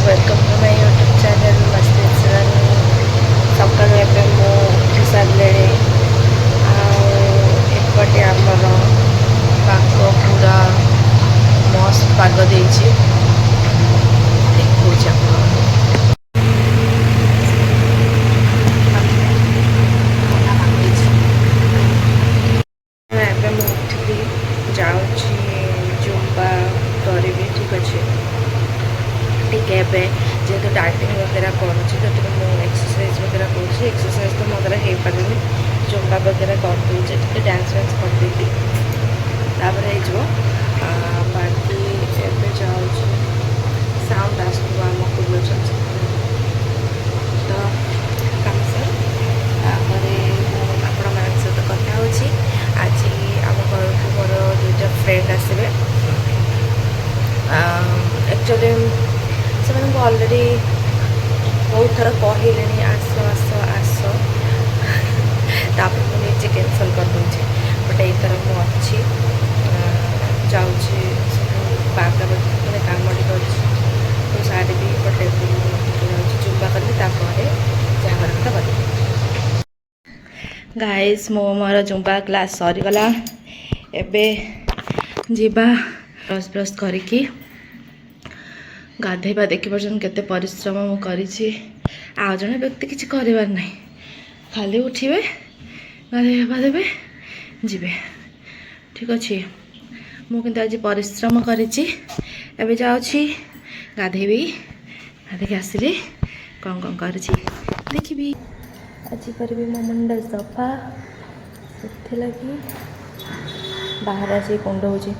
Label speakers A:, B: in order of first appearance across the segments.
A: Welcome to my YouTube channel मस्ती रानी सकाल एवं मु उठी सारे आपटे आमर पाग पूरा मस्त पाग देखा उठिली जाऊँगी जुम्बा करी ठीक अच्छे टिके जेहेतु डाइटिंग वगैरह करुँच तो मुझे एक्सरसाइज वगैरह करुँच एक्सरसाइज तो मो द्वारा हो पारे जुम्बा वगैरह करदे डांस वांस करदेली हो बाकी एवं जाऊँ साउंड आसो आम कूलर तो कम सर आपण मान सहित कथा होची आज आम घर को मोर दुईटा फ्रेंड आसबे एक्चुअली से अलरेडी बहुत थर कहले आस आस आस तापर मुझे कैनसल कर दूचे बट यथर मुझे जाऊँगी बारटा मैंने कम टे तो सारी भी बट जुम्बा कली जहाँ कथा कर गाइस मो मोर जुम्बा क्लास सरीगला एबे जीवा ब्रश ब्रश करिकी गाधेबा देखी पार्छन केते परिश्रम मु करिछि आ जने व्यक्ति किछि करिवार नाही खाली उठिबे गाधेबा देबे जीवे ठीक अछि मु किंतु आज परिश्रम करिछि एबे जाउछि गाधेबी गाधेके आसिले कौन करिछि देखिबी आज करबी मो मुंडा सफा सेथे लगी बाहर आसी कुंड होछि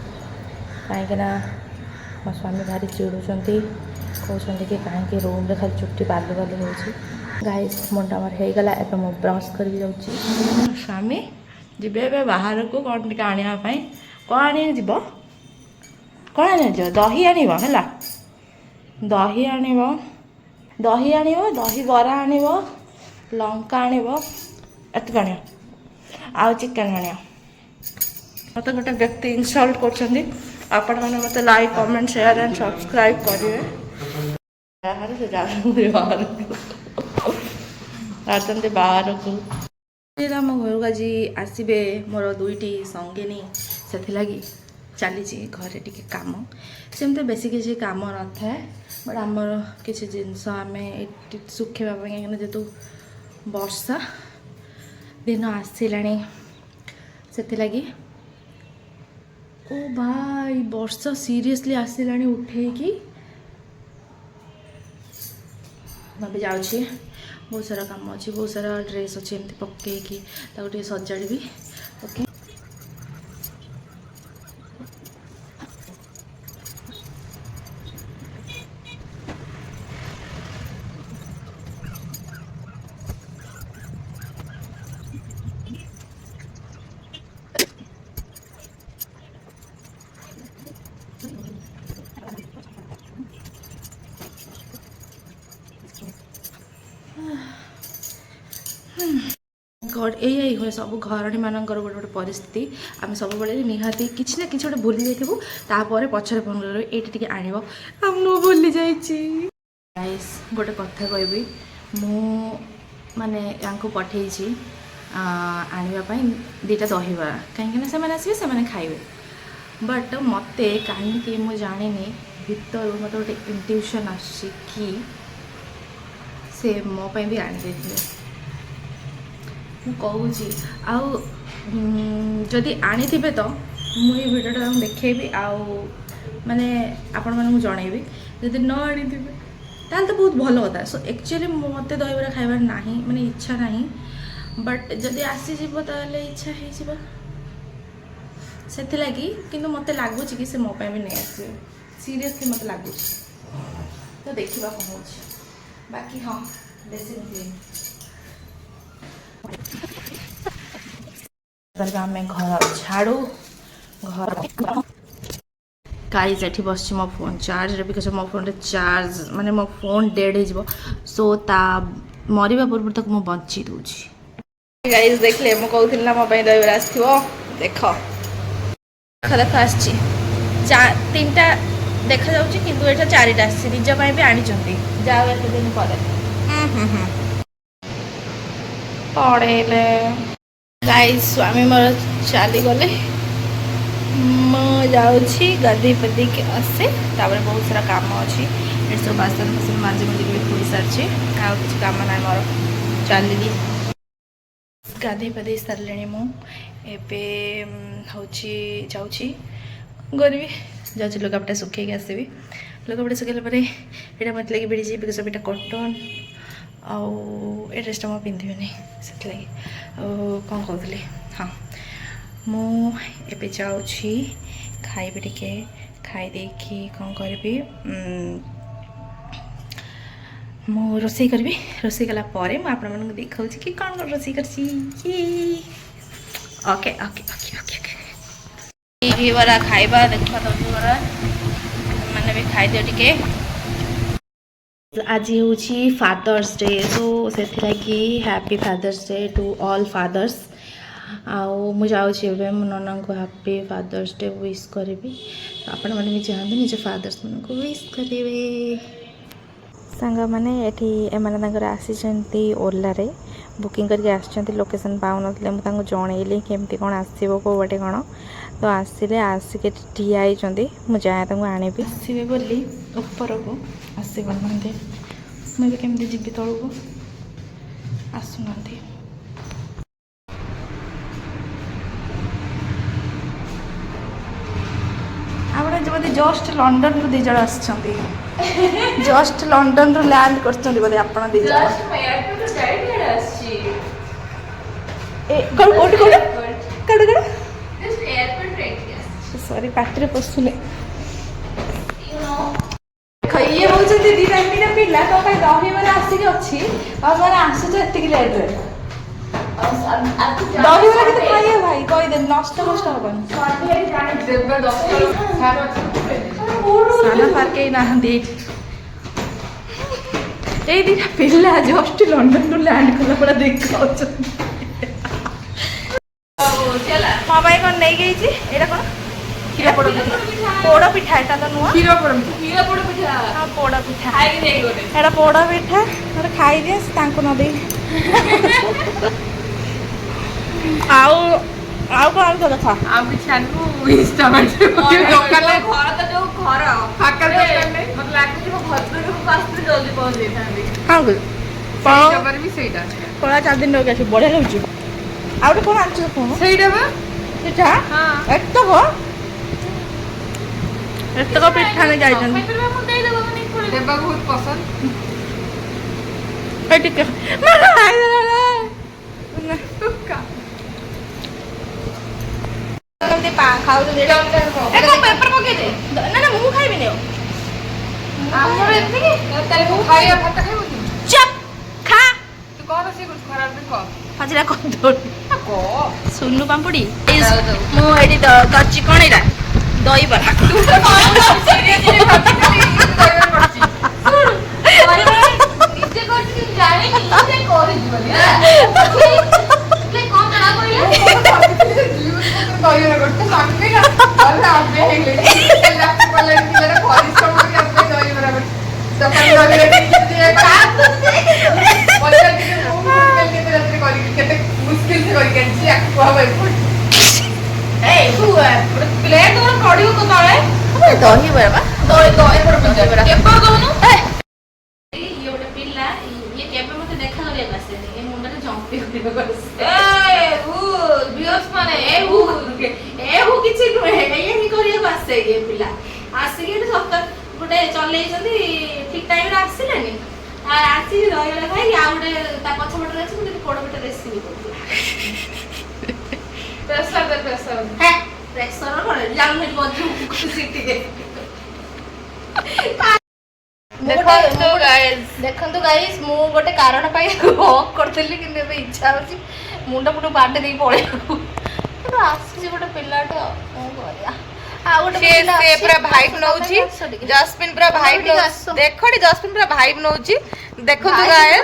A: काहेकि मो स्वामी भारी चिड़ुंट कहते कि कहीं रूम रे खाली चुट्टी बालू बालू हो गाइस मुंडा मोर हो गला एवं मु ब्रश कर स्वामी जीवे बाहर को कौन टे आने कौन आने जीव कौन आने जीव दही आण है दही आण दही आण दही बरा आण लंका आण एत आण आ चिकेन आण मत गोटे व्यक्ति इनसल्ट कर आपण मैंने मत like comment share and subscribe करेंगे बाहर से बाहर को आम घर को आज आसबे मोर दुईटी संगिनी से लगी चली घरे टी कम सेमती बेस किसी कम न था बट आमर किसी जिनस आम सुखेवाई कहीं जेहतु वर्षा दिन आसला से लगी ओ भाई वर्षा सीरियसली आसला उठेकी भाभी जाऊँगी बहुत सारा काम अच्छी बहुत सारा ड्रेस अच्छे एमती पकईकी सजाड़ी ओके गॉड यही हुए सब घरणी मानकर गोटे गोटे परिस्थिति आम सब निहाती किसी ना कि गोटे भूली जाइबू तापर पछरे फोन कर ये आण भूली जाइस गोटे कथा कहबी मु माने यांको पठेइछि आनिबा दीटा दहीबरा कहीं से आसबे खाइबे बट मते कहीं मु जानी भीतर मत गोटे इंट्यूशन आसी कि से मो भी आनी देथिले कहूँ आदि आनी तो मुझे भिडियोटा देखेबी आने आपण मानक जनइबी जदि न आनी ताल तो बहुत भल कथा सो एक्चुअली मत दहीबरा खाइबार ना माने इच्छा ना बट जदि आसीज इच्छा हो लगी किंतु मत लगुच कि से मो भी नहीं आसबे सीरियसली मत लगुच तो देखा कौन हो बाकी हाँ बेसिक आम घर झाड़ू घर गाइस एठी बस मो फोन चार्ज रे बिकज मो फोन रे चार्ज माने मो फोन डेड हो सो ता मरिबा पूर्व तक मो बंची दूची गाइस देखले मो कहउथिल ना मो पई दहीबरा आसथिबो देख देख आसची तीनटा ଦେଖାଯାଉଛି କିନ୍ତୁ ଏଇଟା 4ଟା ଆସିଛି ନିଜ ପାଇଁ ବି ଆଣିଛନ୍ତି ଯାଉ ଏତେ ଦିନ ପରେ ପଳେଇଲେ ଗାଈ ସ୍ୱାମୀ ମୋର ଚାଲିଗଲେ ମୁଁ ଯାଉଛି ଗାଧୋଇ ପାଧେଇକି ଆସେ ତାପରେ ବହୁତ ସାରା କାମ ଅଛି ଏଠି ସବୁ ବାସନ ଫାସନ ମାଜି ମୁଜିକି ଧୋଇ ସାରିଛି ଆଉ କିଛି କାମ ନାହିଁ ମୋର ଚାଲିଲି ଗାଧୋଇ ପାଧେଇ ସାରିଲିଣି ମୁଁ ଏବେ ହେଉଛି ଯାଉଛି କରିବି ଯାଉଛି ଲୁଗାପଟା ଶୁଖେଇକି ଆସିବି ଲୁଗାପଟା ଶୁଖେଇଲା ପରେ ଏଇଟା ମୋତେ ଲାଗି ଭିଡ଼ିଛି ବିକଜ ଏଇଟା କଟନ୍ ଆଉ ଏ ଡ୍ରେସ୍ଟା ମୁଁ ପିନ୍ଧିବିନି ସେଥିଲାଗି ଆଉ କ'ଣ କହୁଥିଲି ହଁ ମୁଁ ଏବେ ଯାଉଛି ଖାଇବି ଟିକେ ଖାଇ ଦେଇକି କ'ଣ କରିବି ମୁଁ ରୋଷେଇ କରିବି ରୋଷେଇ କଲା ପରେ ମୁଁ ଆପଣମାନଙ୍କୁ ଦେଖାଉଛି କି କ'ଣ କ'ଣ ରୋଷେଇ କରିଛି okay okay okay okay okay ଦହିବରା ଖାଇବା ଦେଖ ଦହିବରା ମାନେ ବି ଖାଇଦିଅ ଟିକେ ଆଜି ହେଉଛି ଫାଦର୍ସ ଡେ ସୋ ସେଥିଲାଗି happy Father's Day to all fathers ଆଉ ମୁଁ ଯାଉଛି ଏବେ ମୋ ନନାଙ୍କୁ ହ୍ୟାପି ଫାଦର୍ସ ଡେ ୱିଶ୍ କରିବି ଆପଣମାନେ ବି ଯାଆନ୍ତୁ ନିଜ ଫାଦର୍ସମାନଙ୍କୁ ୱିଶ୍ କରିବେ ସାଙ୍ଗମାନେ ଏଠି ଏମାନେ ତାଙ୍କର ଆସିଛନ୍ତି ଓଲାରେ ବୁକିଂ କରିକି ଆସିଛନ୍ତି ଲୋକେସନ୍ ପାଉନଥିଲେ ମୁଁ ତାଙ୍କୁ ଜଣେଇଲି କେମିତି କ'ଣ ଆସିବ କେଉଁ ବାଟେ କ'ଣ ତ ଆସିଲେ ଆସିକି ଠିଆ ହେଇଛନ୍ତି ମୁଁ ଯାଏ ତାଙ୍କୁ ଆଣିବି ଆସିବେ ବୋଲି ଉପରକୁ ଆସିପାରୁନାହାନ୍ତି ମୁଁ ଏବେ କେମିତି ଯିବି ତଳକୁ ଆସୁନାହାନ୍ତି ଆପଣ ବୋଧେ ଜଷ୍ଟ ଲଣ୍ଡନରୁ 2 ଜଣ ଆସିଛନ୍ତି ଜଷ୍ଟ ଲଣ୍ଡନରୁ ଲ୍ୟାଣ୍ଡ କରିଛନ୍ତି ବୋଧେ ଆପଣ 2 ଜଣ ସରି ପାଟିରେ ପଶୁନି ଇଏ ହେଉଛନ୍ତି 2-3ଟା ପିଲା ତ ପାଇଁ ଦହିବରା ଆସିକି ଅଛି ଆଉ ମାନେ ଆସୁଛ ଏତିକି ଲେଟ୍ରେ ଦହିବରା କେତେ ଖାଇବା ଭାଇ କହିଦେବି ନଷ୍ଟ ହବନି ସାନ ପାର୍କ କେହି ନାହାନ୍ତି ଏଇ 2ଟା ପିଲା ଜଷ୍ଟ ଲଣ୍ଡନରୁ ଲ୍ୟାଣ୍ଡ କଲା ପଡ଼ା ଦେଖାଉଛନ୍ତି ମୋ ପାଇଁ କ'ଣ ନେଇକି ହେଇଛି ଏଇଟା କ'ଣ କ୍ଷୀର ପୋଡ଼ ପିଠା ଏଇଟା ତ ନୁହଁ କ୍ଷୀର ପୋଡ଼ ପିଠା ହଁ ପୋଡ଼ ପିଠା ଏଇଟା ପୋଡ଼ ପିଠା ଗୋଟେ ଖାଇଦିଏ ତାଙ୍କୁ ନ ଦେଇ ଆଉ ଆଉ କ'ଣ ଆଣିଛ ଦେଖ ଆଉ କିଛି ଆଣିବୁ ଘର ତ ଯୋଉ ଘର ଫାଙ୍କା ମତେ ଲାଗୁଛି ମୋ ଭଦ୍ରକକୁ ଆସିଲେ ଜଲ୍ଦି ପହଞ୍ଚେଇଥାନ୍ତି ହଁ ବି ସେଇଟା ପଳା 4 ଦିନ ରହିକି ଆସିବୁ ବଢ଼ିଆ ଲାଗୁଛି ଆଉ ଗୋଟେ କ'ଣ ଆଣିଛ କ'ଣ ସେଇଟା ବା ସେଇଟା ଏତକ ପିଠା ନେଇ ଯାଇଛନ୍ତି ଦେବାକୁ ବହୁତ ପସନ୍ଦ ଟିକେ ପେପର ପକେଇଦେ ନା ମୁଁ ଖାଇବିନି ଆମର ଏତିକି ଖାଇବା ଭାତ ଖାଇବୁ ଚପ୍ ଖା ତୁ କ'ଣ ରୋଷେଇ କରୁଛୁ ଖରାପ କହ ହଜିରା ସୁନୁ ପାମ୍ପୁଡ଼ି ମୁଁ ଏଠି କରିଛି କ'ଣ ଏଇଟା ଦହିବରା ଆସିକି ସତ ଗୋଟେ ଚଲେଇଛନ୍ତି ଠିକ ଟାଇମରେ ଆସିଲେନି ଆସିକି ଦହିବରା ଖାଇକି ଆଉ ଗୋଟେ ତା ପଛପଟରେ ଅଛି ଗୋଟେ ପୋଡ଼ ପିଠା ରେସିପି କରୁଥିଲା ଦେଖନ୍ତୁ ଗାଇସ୍ ମୁଁ ଗୋଟେ କାରଣ ପାଇଁ ୱାକ୍ କରିଥିଲି କିନ୍ତୁ ଏବେ ଇଚ୍ଛା ହଉଛି ମୁଣ୍ଡ ବାଟେ ଦେଇକି ପଳେଇବାକୁ ଆସିଛି ଗୋଟେ ପିଲାଟେ ଆଉ କ'ଣ କରିବା ଆଉ ଗୋଟେ ସେ ପୁରା ଭାଇବ ନଉଛି ଜସ୍ମିନ୍ ପୁରା ଭାଇବ ଦେଖଟି ଜସ୍ମିନ୍ ପୁରା ଭାଇବ ନଉଛି ଦେଖନ୍ତୁ ଗାଇସ୍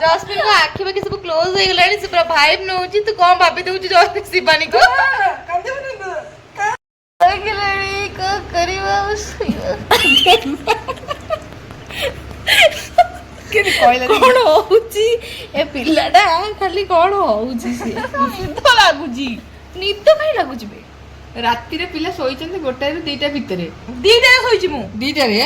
A: ଜସ୍ମିନ୍ ଙ୍କ ଆଖି ବାକି ସବୁ କ୍ଲୋଜ ହେଇଗଲାଣି ସେ ପୁରା ଭାଇବ ନଉଛି ତୁ କ'ଣ ଭାବି ଦଉଛୁ ଜସ୍ମିନ୍ ଶିବାନୀକୁ ଦେଖିଲେଣି
B: କଣ କରିବା
A: କଣ ହଉଛି ଏ ପିଲାଟା ଖାଲି କଣ ହଉଛି ସିଏ
B: ନିଦ ଲାଗୁଛି
A: ନିଦ କାଇଁ ଲାଗୁଛି ବେ
B: ରାତିରେ ପିଲା ଶୋଇଛନ୍ତି 1ଟାରୁ 2ଟା ଭିତରେ
A: 2ଟାରେ ଶୋଇଛି ମୁଁ
B: 2ଟାରେ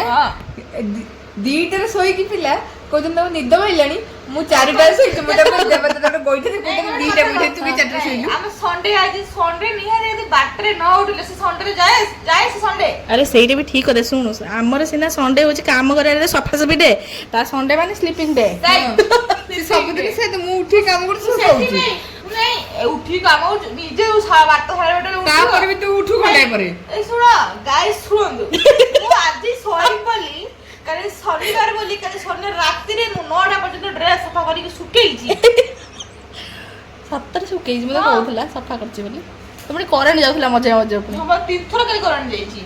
B: ଦିଟାରେ ଶୋଇକି ପିଲା କହୁଛନ୍ତି ତମ ନିଦ ମାଇଲାଣି ମୁଁ 4ଟାରେ ଶୋଇଛି ମୁଁ ତାକୁ ଦେବତା ଗୋଇଠା କହୁଛନ୍ତି 2ଟା ଗୋଇଠା ତୁ ବି 4ଟାରେ ଶୋଇଲୁ
C: ଆମେ ସଣ୍ଡେ ଆଜି ସଣ୍ଡେ ନିହାତି ଯଦି ବାଟରେ ନ ଉଠିଲେ ସେ ସଣ୍ଡେରେ ଯାଏ ସେ ସଣ୍ଡେ
A: ଆରେ ସେଇଟା ବି ଠିକ କଥା ଶୁଣୁ ଆମର ସିନା ସଣ୍ଡେ ହଉଛି କାମ କରିବାରେ ସଫାସଫି ଡେ ତା ସଣ୍ଡେ ମାନେ ସ୍ଲିପିଂ ଡେ
B: ସବୁଦିନ ସେ ମୁଁ ଉଠି କାମ କରୁଛି ସେ ଶୋଉଛି
C: ଉଠି କାମ ନିଜେ 8:30
B: ତାପରେ ବି ତୁ ଉଠୁ ଘଣ୍ଟାଏ ପରେ
C: ଏ ଶୁଣ ଗାଇସ୍ ଶୁଣନ୍ତୁ ମୁଁ ଆଜି ଶୋଇ ପଲି କାଲି ଶନିବାର ବୋଲି କାଲି ଶନିବାର ରାତିରେ ମୁଁ 9ଟା ପର୍ଯ୍ୟନ୍ତ ଡ୍ରେସ୍ ସଫା କରିକି ଶୁକେଇଛି
A: ସତରେ ଶୁକେଇଛି ମତେ କହୁଥିଲା ସଫା କରିଛି ବୋଲି ତମେ କରେଣ୍ଟ ଯାଉଥିଲା ମଝିରେ ମଝିରେ ପୁଣି
C: ମୁଁ 3 ଥର କାଲି କରେଣ୍ଟ ଯାଇଛି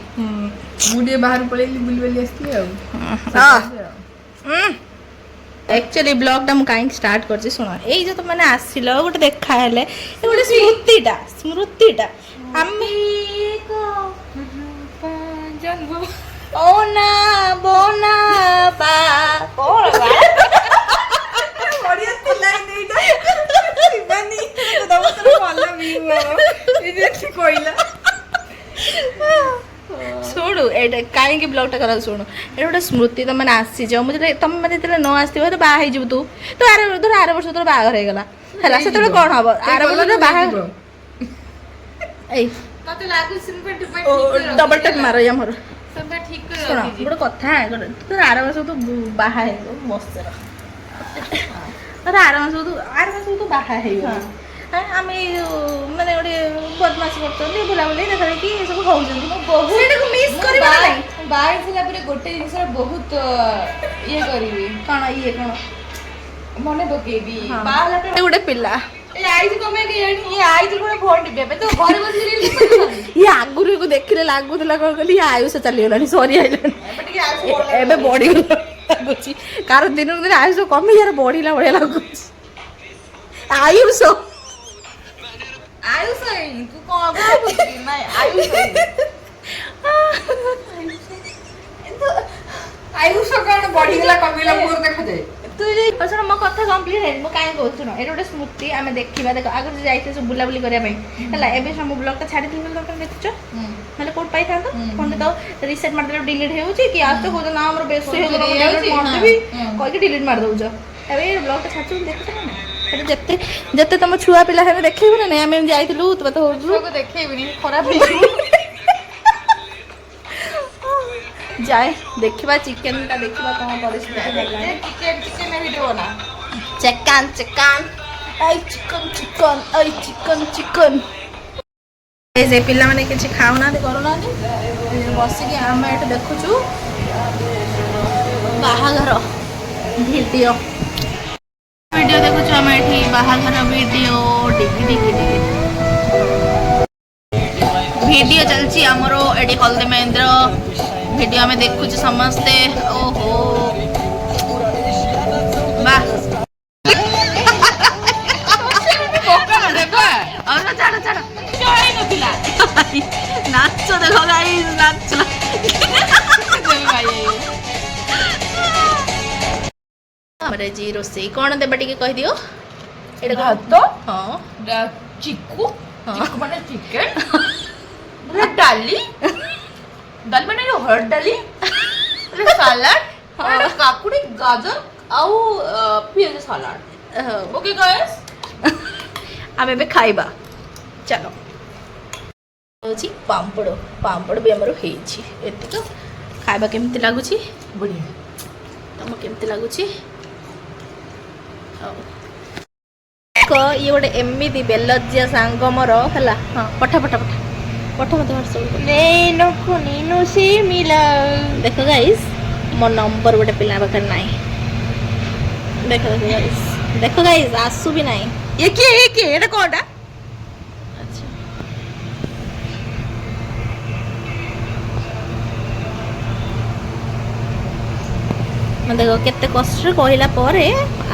B: ମୁଁ ଟିକେ ବାହାରୁ ପଳେଇଲି ବୁଲି ବୁଲି ଆସିଥିଲି ଆଉ
A: एक्चुअली ब्लॉग टा मु काहे स्टार्ट करछि सुनो एई जो तो माने आसिलो गोटे देखा हेले ए गोटे स्मृतिटा आम्ही ओ ना बोना बा कोण बा
B: बढ़िया तिला नेटा शिवानी तो दमतर वाला भी हुआ ये जे कोइला
A: ଶୁଣୁ ଏଇଟା କାହିଁକି ବ୍ଲଗ୍ଟା କରା ଶୁଣୁ ଏଇଟା ଗୋଟେ ସ୍ମୃତି ତମେ ମାନେ ଆସିଯାଅ ମୁଁ ଯେତେବେଳେ ତମେ ମାନେ ଯେତେବେଳେ ନ ଆସିଥିବ ତ ବାହା ହେଇଯିବୁ ତୁ ଆର ବର୍ଷ ତୋର ବାହାଘର ହେଇଗଲା ହେଲା ସେତେବେଳେ କଣ ହବ ଆର ବର୍ଷ ବାହାଘର ଏଇ
C: ମତେ ଲାଗୁଛି ସିମ୍ପଲ
A: ଡବଲ ଟେକ୍ ମାର ଆମର
C: ସେଟା ଠିକ କରି
A: ଶୁଣ ଗୋଟେ କଥା ତୋର ଆର ବର୍ଷ ତୁ ବାହା ହେଇଗଲୁ ମସ୍ତର ତୋର ଆର ମାସ ତୁ ବାହା ହେଇଗଲୁ ଆମେ ମାନେ ଗୋଟେ ବଦମାସ କରୁଛନ୍ତି ବୁଲାବୁଲି ଦେଖା ଦେଖି ଏସବୁ ହଉଛନ୍ତି ସେଇଟାକୁ ମିସ୍ କରିବା ନାହିଁ
C: ବାହା ହେଇସାରିଲା ପରେ ଗୋଟେ ଜିନିଷର ବହୁତ ଇଏ କରିବି
A: କଣ
C: ମନେ ପକେଇବି
A: ବାହା ହେଲା ପରେ ଗୋଟେ ପିଲା
C: ଏ ଆଇଛି କମେ କେଜାଣି ଇଏ ଆଇଛି ଗୋଟେ ଫୋନ ଟିପେ ଏବେ ତ ଘରେ ବସିକି
A: ଇଏ ଆଗରୁ ଦେଖିଲେ ଲାଗୁଥିଲା କଣ କହିଲି ଇଏ ଆୟୁଷ ଚାଲିଗଲାଣି ସରି ଆଇଲାଣି ଏବେ ବଢିଗଲା ଲାଗୁଛି କାର ଦିନକୁ ଦିନ ଆୟୁଷ କମି ୟାର ବଢିଲା ଭଳିଆ ଲାଗୁଛି ଆୟୁଷ
C: ତୁ କଣ ଭାବୁଛୁ ନାଇଁ
B: ଆୟୁଷ କଣ ବଢିଗଲା କମିଲା ମୋର ଦେଖାଯାଏ
A: ଶୁଣ ମୋ କଥା କମ୍ପ୍ଲିଟ ହେଇନି ମୁଁ କାହିଁ କହୁଛି ଶୁଣ ଏଇଟା ଗୋଟେ ସ୍ମୃତି ଆମେ ଦେଖିବା ଦେଖ ଆଗରୁ ଯାଇଥିଲେ ସବୁ ବୁଲାବୁଲି କରିବା ପାଇଁ ହେଲା ଏବେ ସବୁ ବ୍ଲଗ୍ଟା ଛାଡ଼ିଥିଲି ଦରକାର ଦେଖୁଛ ନହେଲେ କୋଉଠି ପାଇଥାନ୍ତ ପୁଣି ତ ରିସେଟ୍ ମାରିଦେଲେ ଡିଲିଟ୍ ହେଉଛି କି ଆସ ତ କହୁଛ ନା ଆମର ବେଶୀ ହେଇଗଲା ମାରିଦେବି କହିକି ଡିଲିଟ୍ ମାରିଦେଉଛ ଏବେ ଏ ବ୍ଲଗ୍ଟା ଛାଡୁଛୁ ଦେଖୁଛ ନା ସେଟା ଯେତେ ତମ ଛୁଆ ପିଲା ହେବେ ଦେଖେଇବୁ ନା ନାଇଁ ଆମେ ଯାଇଥିଲୁ ତୁ ତ ହଉଛୁ
C: ଦେଖେଇବିନି ଖରାପ ହେଇଯିବ
A: ଯାଏ ଦେଖିବା ଚିକେନଟା ଦେଖିବା କଣ ପରିସ୍ଥିତି ହେଲାଣି
C: ଚିକେନ ଭିଡ଼ିଓ ନା
A: ଚିକେନ ସେ ପିଲାମାନେ କିଛି ଖାଉନାହାନ୍ତି କରୁନାହାନ୍ତି ବସିକି ଆମେ ଏଠି ଦେଖୁଛୁ ବାହାଘର ଭିଡ଼ିଓ ଦେଖୁଛୁ ଆମେ ଏଠି ବାହାଘର ଭିଡ଼ିଓ ଭିଡ଼ିଓ ଚାଲିଛି ଆମର ଏଠି ହଳଦୀ ମହେନ୍ଦ୍ର ଭିଡ଼ିଓ ଆମେ ଦେଖୁଛୁ ସମସ୍ତେ ଓହୋ ବା ନାଚ ଦେଖ ଗାଇସ୍ ନାଚ ଆମର ଆଜି ରୋଷେଇ କ'ଣ ଦେବା ଟିକେ କହିଦିଅ ଏଇଟା
C: ଭାତ
A: ହଁ
C: ଚିକୁ ମାନେ ଚିକେନ ଡାଲି ମାନେ ହରଡ଼ ଡାଲି ସାଲାଡ କାକୁଡି ଗାଜର ଆଉ ପିଆଜ ସାଲାଡ ଓକେ ଗାଇସ୍
A: ଆମେ ଏବେ ଖାଇବା ଚାଲ ହେଉଛି ପାମ୍ପଡ଼ ବି ଆମର ହେଇଛି ଏତିକି ଖାଇବା କେମିତି ଲାଗୁଛି
C: ବଢିଆ
A: ତମକୁ କେମିତି ଲାଗୁଛି ଇଏ ଗୋଟେ ଏମିତି ବେଲଜିଆ ସାଙ୍ଗ ମୋର ହେଲା ହଁ ପଠା ମତେ ହ୍ୱାଟ୍ସଆପ୍ ଦେଖ ଗାଇସ୍ ମୋ ନମ୍ବର ଗୋଟେ ପିଲା ପାଖରେ ନାହିଁ ଦେଖ ଗାଇସ୍ ଆସୁ ବି ନାହିଁ ଇଏ କିଏ ଏଇଟା କଣଟା ଆଚ୍ଛା ଦେଖ କେତେ କଷ୍ଟରେ କହିଲା ପରେ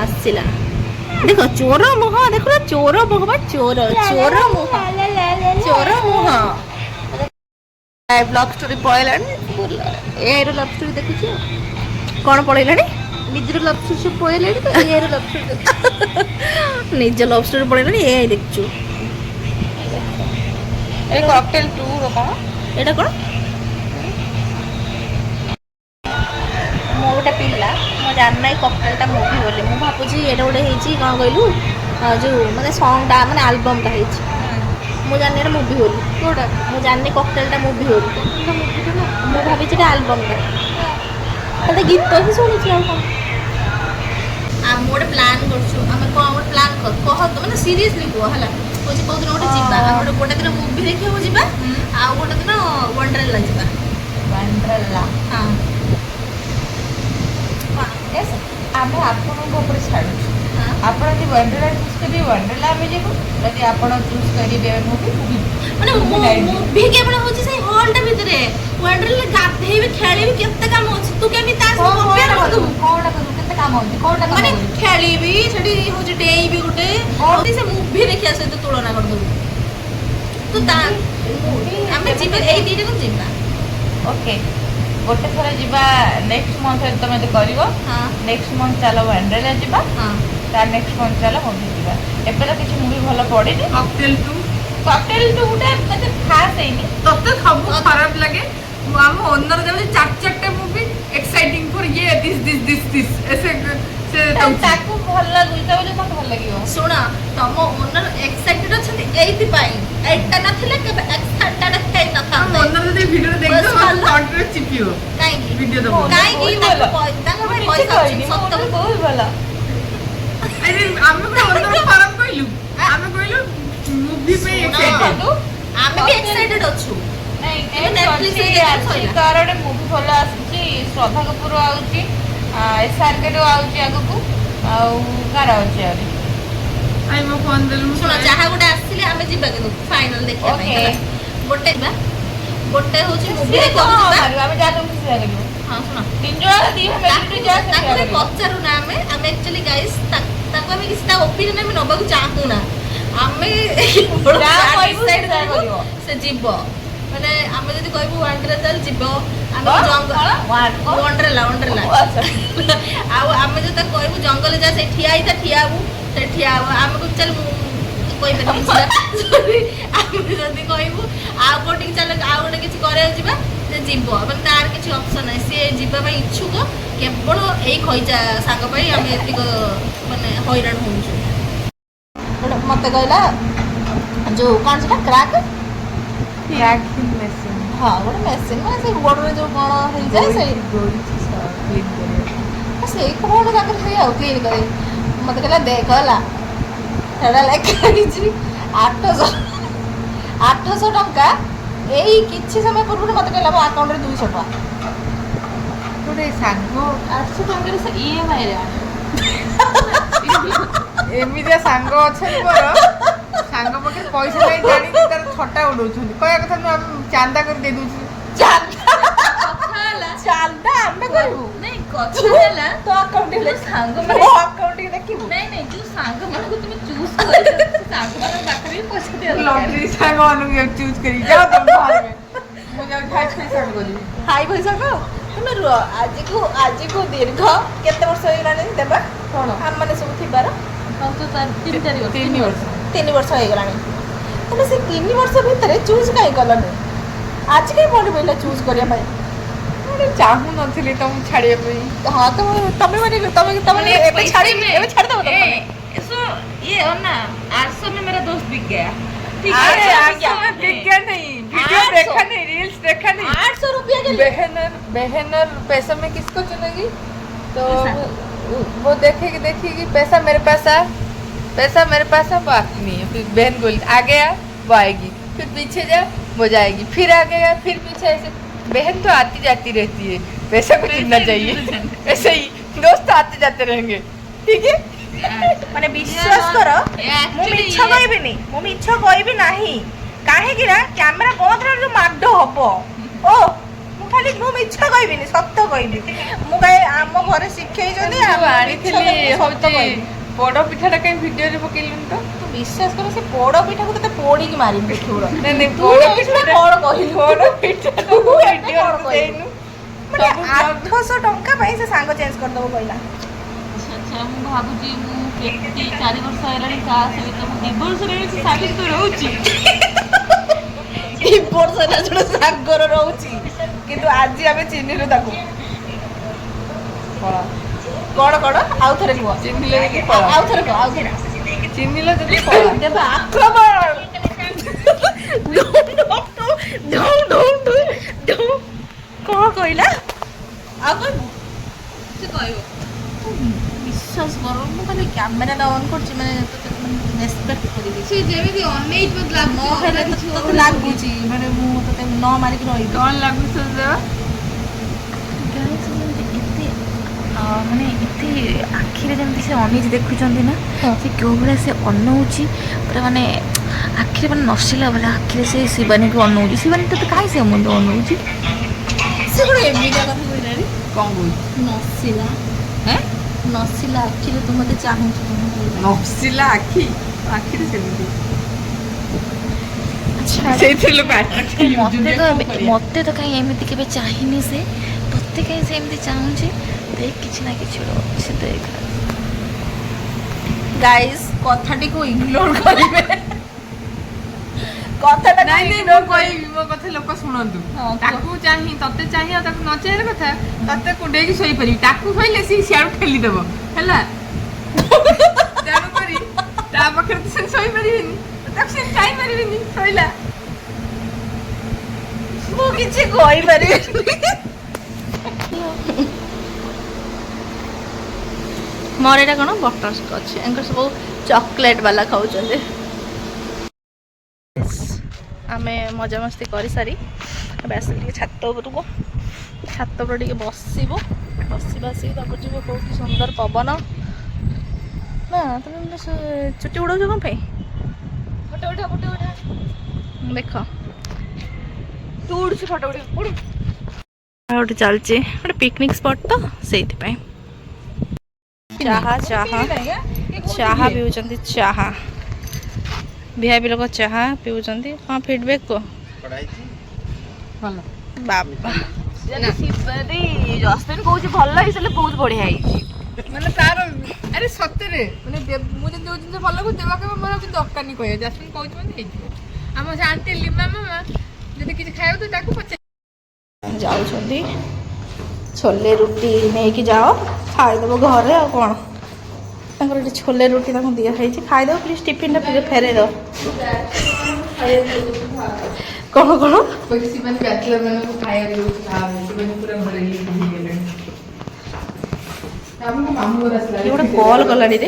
A: ଆସିଲା ଦେଖ ଚୋର ମୁହଁ ଦେଖ ଚୋର ମୁହଁ ବା ଚୋର ମୁହଁ ବ୍ଲଗ୍ ଷ୍ଟୋରି ପଳେଇଲାଣି ଏର ଲଭ୍ ଷ୍ଟୋରି ଦେଖୁଛି ଆଉ କ'ଣ ପଳେଇଲାଣି ନିଜର ଲଭ୍ ଷ୍ଟୋରି ସବୁ ପଳେଇଲାଣି ତ ଏର ଲଭ୍ ଷ୍ଟୋରି ନିଜ ଲଭ୍ ଷ୍ଟୋରି ପଳେଇଲାଣି ଏ ଦେଖୁଛୁ
B: ଏ କକଟେଲ 2 ର କ'ଣ
A: ଏଇଟା କ'ଣ ମୁଁ ଗୋଟେ ପିଲା ମୁଁ ଜାଣିନାହିଁ କକଟେଲଟା ମୁଭି ବୋଲି ମୁଁ ଭାବୁଛି ଏଇଟା ଗୋଟେ ହେଇଛି କ'ଣ କହିଲୁ ଯେଉଁ ମାନେ ସଙ୍ଗଟା ମାନେ ଆଲବମ୍ଟା ହେଇଛି ମୁଁ ଜାଣିନି ଏଇଟା ମୁଭି ବୋଲି
B: କୋଉଟା
A: ମୁଁ ଜାଣିନି କକଟେଲଟା ମୁଭି ବୋଲି ମୁଁ ଭାବିଛି ଏଇଟା ଆଲବମ୍ଟା ଖାଲି ଗୀତ ହିଁ ଶୁଣିଛି ଆଉ କ'ଣ ଆମେ ଗୋଟେ ପ୍ଲାନ୍ କରୁଛୁ ଆମେ କ'ଣ ଗୋଟେ ପ୍ଲାନ୍ କହ ତ ମାନେ ସିରିୟସଲି କୁହ ହେଲା କହୁଛି କେଉଁଦିନ ଗୋଟେ ଯିବା ଆମେ ଗୋଟେ ଦିନ ମୁଭି ଦେଖିବାକୁ ଯିବା ଆଉ ଗୋଟେ ଦିନ ୱାଣ୍ଡରେଲା ଯିବା
B: ୱାଣ୍ଡରେଲା
A: ହଁ
B: ଏସ୍ ଆମେ ଆପଣଙ୍କ ଉପରେ ଛାଡ଼ୁଛୁ ଆପଣ ଯଦି ୱାଣ୍ଡରେଲା ଚୁଜ୍ କରିବେ ୱାଣ୍ଡରେଲା ଆମେ ଯିବୁ ଯଦି ଆପଣ ଚୁଜ୍ କରିବେ ମୁଭି
A: ମାନେ ମୁଭି କେବଳ ହେଉଛି ସେଇ ହଲ୍ଟା ଭିତରେ ୱାଣ୍ଡରେଲା ଗାଧେଇବି ଖେଳିବି କେତେ କାମ ଅଛି ତୁ କେମିତି ତା ସହିତ କମ୍ପେୟାର କରିଦେବୁ
B: କ'ଣଟା କରିବୁ କେତେ କାମ ଅଛି କ'ଣଟା
A: ମାନେ ଖେଳିବି ସେଠି ହେଉଛି ଡେଇବି ଗୋଟେ ସେ ମୁଭି ଦେଖିବା ସହିତ ତୁଳନା କରିଦେବୁ ତୁ ତା ଆମେ ଯିବା ଏଇ ଦୁଇଟାକୁ ଯିବା
B: ଓକେ ଗୋଟେ ଥର ଯିବା ନେକ୍ସଟ ମନ୍ଥରେ ତମେ ତ କରିବ
A: ହଁ
B: ନେକ୍ସଟ ମନ୍ଥ ଚାଲ ୱାଣ୍ଡରେଲା ଯିବା
A: ହଁ
B: ତା ନେକ୍ସଟ ମନ୍ଥ ଚାଲ ମୁଭି ଯିବା ଏବେ ତ କିଛି ମୁଭି ଭଲ ପଡ଼ିନି
C: କକଟେଲ 2
B: କକଟେଲ 2 ଗୋଟେ ମୋତେ ଖାସ୍ ହେଇନି
C: ତତେ ସବୁ ଖରାପ ଲାଗେ ଆମ ଓନର ଯାଉଛି 4-4ଟା ମୁଭି ଏକ୍ସାଇଟିଂ ଫର ଇଏ ଦିସ୍ ଏସେ ସେ
B: ତାକୁ ଭଲ ଲାଗୁଛି ତା ବୋଲି ମୋତେ ଭଲ ଲାଗିବ
A: ଶୁଣ ତମ ଓନର ଏକ୍ସାଇଟେଡ୍ ଅଛନ୍ତି ଏଇଥିପାଇଁ ଏଇଟା ନଥିଲେ କେବେ ଏକ୍ସାଇଟେଡ୍ ହେଇନଥାନ୍ତେ
C: ଓନର ଯଦି ଭିଡିଓ ଦେଖିବ କଣ୍ଟ୍ରେ ଚିପିବ
A: କାହିଁକି
C: ଭିଡିଓ ଦବ
A: କାହିଁକି ତାଙ୍କ ପାଇଁ ପଇସା ଅଛି ସତ
B: ବହୁତ ଭଲ
C: ଆରେ ଆମେ କଣ ଓନର ଖରାପ କହିଲୁ ଆମେ କହିଲୁ ମୁଭି ପାଇଁ ଏକ୍ସାଇଟେଡ୍
A: ଆମେ ବି ଏକ୍ସାଇଟେଡ୍ ଅଛୁ
B: ନାଇଁ
A: ଏବେ Netflix ରେ
B: ଅଛି
A: ସଇଲା।
B: ତାର ଗୋଟେ ମୁଭି ଭଲ ଆସୁଛି ଶ୍ରଦ୍ଧା କପୁର ଆଉଛି SRK ର ଆଉଛି ଆଗକୁ ଆଉ କାର ଅଛି ଆହୁରି
C: ଆଇ ମୋ ଫୋନ ଦେଲୁ ମୁଁ
A: ଶୁଣ ଯାହା ଗୋଟେ ଆସିଲେ ଆମେ ଯିବା କିନ୍ତୁ ଫାଇନାଲ ଦେଖିବା ପାଇଁ
B: Okay.
A: ହେଲା। ଗୋଟେ ଯିବା ଗୋଟେ ହେଉଛି ମୁଭି
B: ସିଏ
A: ଦେଖିବାକୁ
B: କଣ
A: ଯିବା
B: ମାରିବ? ଆମେ ଯାହା ତମକୁ ସେୟା କରିବୁ
A: ହଁ ଶୁଣ
B: ତିନି ଜଣ ଦି ଫ୍ୟାମିଲି ଯାହା
A: ତାକୁ
B: ସେୟା କରିବୁ
A: ପଚାରୁ ନା ଆମେ ଆକ୍ଚୁଆଲି ଗାଇସ୍ ତାକୁ ଆମେ କିଛି ତା ଓପିନିଅନ୍ ଆମେ ନେବାକୁ ଚାହୁଁନା ଆମେ
B: ଯାହା କହିବୁ ସେ
A: decide
B: ସେୟା
A: କରିବୁ,
B: କରିବ।
A: ସେ ଯିବ ମାନେ ଆମେ ଯଦି କହିବୁ ୱାଣ୍ଡରେଲା ଚାଲ ଯିବ ଆମେ
B: କଣ?
A: ଜଙ୍ଗଲ
B: କଣ?
A: ୱାଣ୍ଡରେଲା
B: ଆଚ୍ଛା।
A: ଆଉ ଆମେ ଯଦି ତାକୁ କହିବୁ ଜଙ୍ଗଲ ଯା ସେ ଠିଆ ହେଇଥା ଠିଆ ହବୁ ସେ ଠିଆ ହବ ଆମେ କହିବୁ ଚାଲ ମୁଁ କହିପାରିବି ସରି ଆମେ ଯଦି କହିବୁ ଆଉ କୋଉଠିକି ଚାଲ ଆଉ ଗୋଟେ କିଛି କରିବାକୁ ଯିବା ସେ ଯିବ ମାନେ ତାର କିଛି ଅପସନ୍ ନାହିଁ ସିଏ ଯିବା ପାଇଁ ଇଚ୍ଛୁକ କେବଳ ଏଇ ଖଇଚା ଶାଗ ପାଇଁ ଆମେ ଏତିକ ମାନେ ହଇରାଣ ହଉଛୁ ମତେ କହିଲା ଯୋଉ କ'ଣ ସେଟା କ୍ରାକ୍
B: କ୍ରାକିଂ ମେସିନ୍
A: ହଁ ଗୋଟେ ମେସିନ୍ ମାନେ ସେ ଗୋଡ଼ରେ ଯୋଉ କ'ଣ ହେଇଯାଏ ସେଇ ସେଇ କ'ଣ ଗୋଟେ ତାଙ୍କର ସେଇ ଆଉ କ୍ଲିନ୍ କରି ମତେ କହିଲା ଦେଖ ହେଲା ସେଟା ଲେଖା ହେଇଛି 800 ଟଙ୍କା ଏଇ କିଛି ସମୟ ପୂର୍ବରୁ ମତେ କହିଲା ମୋ ଆକାଉଣ୍ଟରେ 200 ଟଙ୍କା
B: ଗୋଟେ ସାଙ୍ଗ
A: 800 ଟଙ୍କାରେ ସେ EMI ରେ ଆଣିବ
B: ଏମିତିଆ ସାଙ୍ଗ ଅଛନ୍ତି ମୋର ସାଙ୍ଗ ପାଖରେ ପଇସା ନାହିଁ ଜାଣିକି ତାର ଥଟ୍ଟା ଉଡଉଛନ୍ତି କହିବା କଥା ନୁହଁ ଆମେ ଚାନ୍ଦା କରି ଦେଇ ଦଉଛୁ
A: ଚାନ୍ଦା ଆମେ କରିବୁ
C: ନାଇଁ କଥା ହେଲା
A: ତୋ ଆକାଉଣ୍ଟ ହେଲେ
C: ସାଙ୍ଗମାନେ
A: ମୋ ଆକାଉଣ୍ଟ ଦେଖିବୁ
C: ନାଇଁ ନାଇଁ ଯୋଉ ସାଙ୍ଗମାନଙ୍କୁ ତୁମେ ଚୁଜ୍ କରିଛ ସାଙ୍ଗମାନଙ୍କ ପାଖରେ ବି ପଇସା ଦିଅ
B: ଲଟେରୀ ସାଙ୍ଗମାନଙ୍କୁ ଚୁଜ୍ କରି ଯାଅ ତମେ ବାହାରିବେ ମୁଁ ଯାଉ ଖାଇ ସାଙ୍ଗ କରିବି
A: ହାଇ ପଇସା କହ ତୁମେ ରୁହ ଆଜିକୁ ଦୀର୍ଘ କେତେ ବର୍ଷ ହେଇଗଲାଣି ଦେବା
B: କ'ଣ
A: ଆମମାନେ ସବୁ ଥିବାର
B: 3 ବର୍ଷ
A: 3 ବର୍ଷ ହେଇଗଲାଣି ତମେ ସେ 3 ବର୍ଷ ଭିତରେ ଚୁଜ୍ କାହିଁ କଲନି ଆଜି କାହିଁ ମନେ ପଡ଼ିଲା ଚୁଜ୍ କରିବା ପାଇଁ
B: ମୁଁ ଚାହୁଁନଥିଲି ତମକୁ ଛାଡ଼ିବା ପାଇଁ
A: ହଁ ତମେ ମାନେ ଏବେ ଛାଡ଼ିଦେବ ତମେ
C: ये और ना 800 में मेरा दोस्त बिक गया ठीक
B: अरे
C: है
B: में बिका नहीं वीडियो
A: 800
B: देखा नहीं रील्स देखा नहीं
A: 800 रुपया के लिए
B: बहनर पैसा में किसको चुनेगी तो वो देखेगी पैसा मेरे पास है वो आती नहीं है फिर बहन बोली आगे आ वो आएगी फिर पीछे जा वो जाएगी फिर आगे आ फिर पीछे ऐसे बहन तो आती जाती रहती है पैसा को चुनना चाहिए ऐसे ही दोस्त आते जाते रहेंगे ठीक है
A: ମାନେ ବିଶ୍ୱାସ କର ମୁଁ ମିଛ କହିବିନି ମୁଁ ମିଛ କହିବି ନାହିଁ କାହିଁକି ନା କ୍ୟାମେରା ବନ୍ଦ ରହିଲେ ମାଡ଼ ହବ ଓ ମୁଁ ଖାଲି ମୁଁ ମିଛ କହିବିନି ସତ କହିବି ମୁଁ କାହିଁ ଆମ ଘରେ ଶିଖେଇଛନ୍ତି
B: ଆଣିଥିଲି ହଉଛି ପୋଡ଼ ପିଠାଟା କାହିଁ ଭିଡ଼ିଓରେ ପକେଇଲୁନି ତ
C: ବିଶ୍ୱାସ କର ସେ ପୋଡ଼ ପିଠାକୁ ତତେ ପୋଡ଼ିକି ମାରିବି ଦେଖିବୁ ରହ।
B: ନାଇଁ ନାଇଁ
C: ତୁ
B: ପୋଡ଼
C: ଏଇଠି
B: ପିଠା
C: କଣ କହିଲୁ?
B: ପୋଡ଼ ପିଠା
C: ତୁ ଏଠି କଣ
B: ଭିଡ଼ିଓ
C: କହିଲୁ?
B: ଦେଇନୁ
C: ମାନେ
B: ସବୁ vlog-
C: 800 ଟଙ୍କା ପାଇଁ ସେ ସାଙ୍ଗ ଚେଞ୍ଜ କରିଦବ କହିଲା।
D: ଆଚ୍ଛା ମୁଁ ଭାବୁଛି ମୁଁ କେତେ 4 ବର୍ଷ ହେଲାଣି କାହା ସହିତ ମୁଁ ଡିଭୋର୍ସରେ ସାବିତ ରହୁଛି।
C: ଦି ବର୍ଷ ହେଲା ଜଣେ ସାଙ୍ଗର ରହୁଛି କିନ୍ତୁ ଆଜି ଆମେ ଚିହ୍ନିଲୁ ତାକୁ। କଣ କଣ ଆଉ ଥରେ କୁହ।
B: ଚିହ୍ନିଲେ ଯଦି ପଳା
C: ଆଉ ଥରେ କୁହ ଆଉ ଥରେ।
B: ଚିହ୍ନିଲେ ଯଦି ପଳା
C: ଦେବା ଆକ୍ରମଣ। କଣ କହିଲା ଆଉ କହିବୁ?
D: ସେ କହିବ
C: ବିଶ୍ୱାସ କର ମୁଁ ଖାଲି କ୍ୟାମେରାଟା ଅନ୍ କରୁଛି ମାନେ ତତେ ରେସ୍ପେକ୍ଟ କରିବି।
D: ସେ ଯେମିତି ଅନେଇଛି ମତେ
C: ନହେଲେ ତତେ ଲାଗୁଛି ମାନେ ମୁଁ ତତେ ନ ମାରିକି ରହିବି।
B: କ'ଣ ଲାଗୁଛି ଦେବା
D: ମାନେ ଏତେ ଆଖିରେ ଯେମିତି ସେ ଅନେଇଛି ଦେଖୁଛନ୍ତି ନା ସେ କେଉଁ ଭଳିଆ ସେ ଅନଉଛି ପୁରା ମାନେ ଆଖିରେ ମାନେ ନସିଲା ଭଳିଆ ଆଖିରେ ସେ ଶିବାନୀକୁ ଅନଉଛି। ଶିବାନୀ ତତେ କାହିଁ ସେ ମତେ ଅନଉଛି?
C: ସେ ଗୋଟେ ଏମିତିଆ କଥା କହିଲାଣି।
B: କ'ଣ କହୁଛି
C: ନସିଲା ନସିଲା ଆଖିରେ ତୁ ମତେ ଚାହୁଁଛୁ।
B: ନସିଲା ଆଖିରେ ସେମିତି
D: ଆଚ୍ଛା
B: ସେଇଥିରେ ଲୋକ attraction
D: ମତେ ତ
B: କ'ଣ କରିବା?
D: ମତେ ତ କାହିଁ ଏମିତି କେବେ ଚାହିଁନି ସେ ତତେ କାହିଁ ସେ ଏମିତି ଚାହୁଁଛି ଦେଖ କିଛି ନା କିଛି ଗୋଟେ ଅଛି ଦେଖ।
C: ଗାଇସ୍ କଥାଟିକୁ ଇଗ୍ନୋର କରିବେ। କଥାଟା
B: ନାଇଁ ନାଇଁ ମୁଁ କହିବି ମୋ କଥା ଲୋକ ଶୁଣନ୍ତୁ।
C: ହଁ, କୁହ।
B: ତାକୁ ଚାହିଁ ତତେ ଚାହିଁ ଆଉ ତାକୁ ନ ଚାହିଁବା କଥା ତତେ କୁଣ୍ଡେଇକି ଶୋଇପାରିବି ତାକୁ କହିଲେ ସିଏ ସିଆଡ଼ୁ ଠେଲିଦେବ ହେଲା। ତେଣୁକରି ତା ପାଖରେ ତ ସେ ଶୋଇପାରିବିନି ତାକୁ ସେ ଚାହିଁପାରିବିନି ଶୋଇଲା।
C: ମୁଁ କିଛି କହିପାରିବିନି। ମୋର ଏଇଟା କ'ଣ ବଟର ସ୍କଚ୍ ଏଙ୍କର ସବୁ ଚକୋଲେଟ୍ ବାଲା ଖାଉଛନ୍ତି। ଆମେ ମଜାମସ୍ତି କରିସାରି ଏବେ ଆସିଲି ଟିକେ ଛାତ ଉପରକୁ। ଛାତ ଉପରେ ଟିକେ ବସିବୁ ବସିକି ତାପରେ ଯିବୁ କେଉଁଠି ସୁନ୍ଦର ପବନ। ନା ତମେ ଚୁଟି ଉଡ଼ାଉଛ କ'ଣ ପାଇଁ?
B: ଫଟୋ ଉଠା
C: ଦେଖ
B: ତୁ ଉଠୁଛୁ ଫଟୋ ଉଠା ଉଠୁ।
C: ଗୋଟେ ଚାଲିଛି ଗୋଟେ ପିକନିକ୍ ସ୍ପଟ୍ ତ ସେଇଥିପାଇଁ। ଚାହା ପିଉଛନ୍ତି ଚାହା ଭିଆଇପି ଲୋକ ଚାହା ପିଉଛନ୍ତି। କ'ଣ ଫିଡବ୍ୟାକ୍ କୁହ
B: ଭଲ
C: ବାବା। ଜସ୍ମିନ୍ କହୁଛି ଭଲ ହେଇଥିଲେ ବହୁତ ବଢିଆ ହେଇଛି।
B: ମାନେ ତାର ଆରେ ସତରେ ମାନେ ମୁଁ ଯଦି ଯୋଉ ଜିନିଷ ଭଲ କହୁଛି ଦେବା କେବେ ମୋର କିଛି ଦରକାର ନାହିଁ କହିବା ଜାସ୍ମିନ୍ କହୁଛି ମାନେ ହେଇଯିବ। ଆମ ସେ ଆଣ୍ଟି ଲିମା ମାମା ଯଦି କିଛି ଖାଇବାକୁ ତ ତାକୁ ପଚାର
C: ଯାଉଛନ୍ତି ଛୋଲେ ରୁଟି ନେଇକି ଯାଅ ଖାଇଦେବ ଘରେ ଆଉ କ'ଣ। ତାଙ୍କର ଏଠି ଛୋଲେ ରୁଟି ତାଙ୍କୁ ଦିଆହେଇଛି ଖାଇଦେବ ପ୍ଲିଜ୍ ଟିଫିନ୍ଟା ଫେରେଇ ଦେବ। କ'ଣ
B: ଶିବାନୀ ବ୍ୟାଚଲର ମାନଙ୍କୁ ଖାଇବାକୁ ଦଉଛି ଖାଇବା ଶିବାନୀ ପୁରା ଘରେ ହେଇଗଲେଣି। ଆମକୁ ମାମୁଁ ଘର ଆସିଲା
C: କିଏ ଗୋଟେ କଲ୍ କଲାଣି ରେ।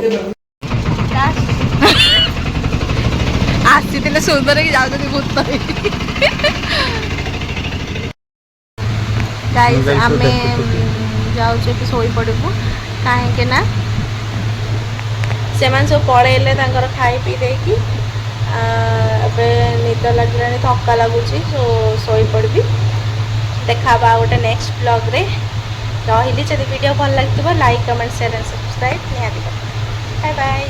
C: ଆସିଥିଲେ ସୁନ୍ଦର ହେଇକି ଯାଉଛନ୍ତି ଭୂତ ହେଇକି। ଗାଇସ୍ ଆମେ ଯାଉଛୁ ଏବେ ଶୋଇପଡ଼ିବୁ କାହିଁକି ନା ସେମାନେ ସବୁ ପଳେଇଲେ ତାଙ୍କର ଖାଇ ପିଇ ଦେଇକି। ଏବେ ନିଦ ଲାଗିଲାଣି ଥକା ଲାଗୁଛି ଶୋଇପଡ଼ିବି। ଦେଖାହେବା ଆଉ ଗୋଟେ ନେକ୍ସଟ ବ୍ଲଗ୍ରେ। ରହିଲି ଯଦି ଭିଡ଼ିଓ ଭଲ ଲାଗିଥିବ like comment share and subscribe ନିହାତି। Bye bye.